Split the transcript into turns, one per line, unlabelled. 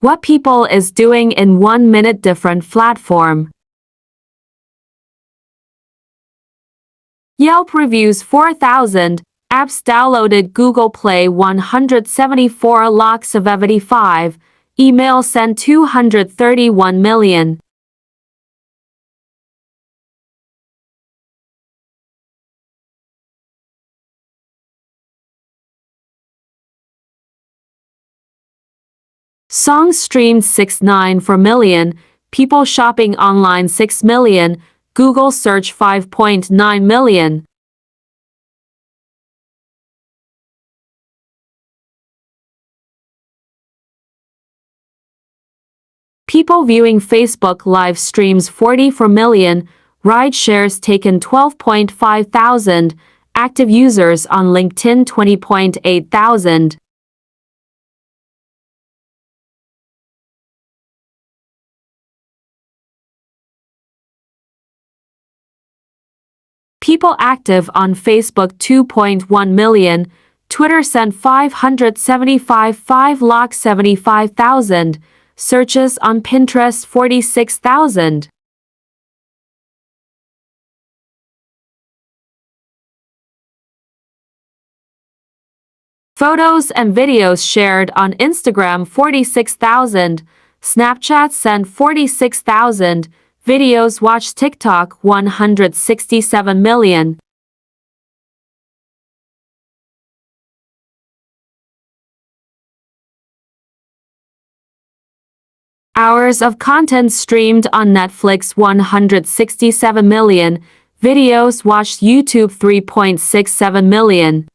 What people is doing in 1 minute different Flatform. Yelp reviews 4,000, apps downloaded Google Play 174 lakhs of 75, email sent 231 million. Songs streamed 6.94 million, people shopping online 6 million, Google search 5.9 million. People viewing Facebook live streams 44 million, ride shares taken 12.5 thousand, active users on LinkedIn 20.8 thousand. People active on Facebook 2.1 million, Twitter sent 575 lakh 75,000, searches on Pinterest 46,000. Photos and videos shared on Instagram 46,000, Snapchat sent 46,000, videos watched TikTok 167 million. Hours of content streamed on Netflix 167 million, videos watched YouTube 3.67 million.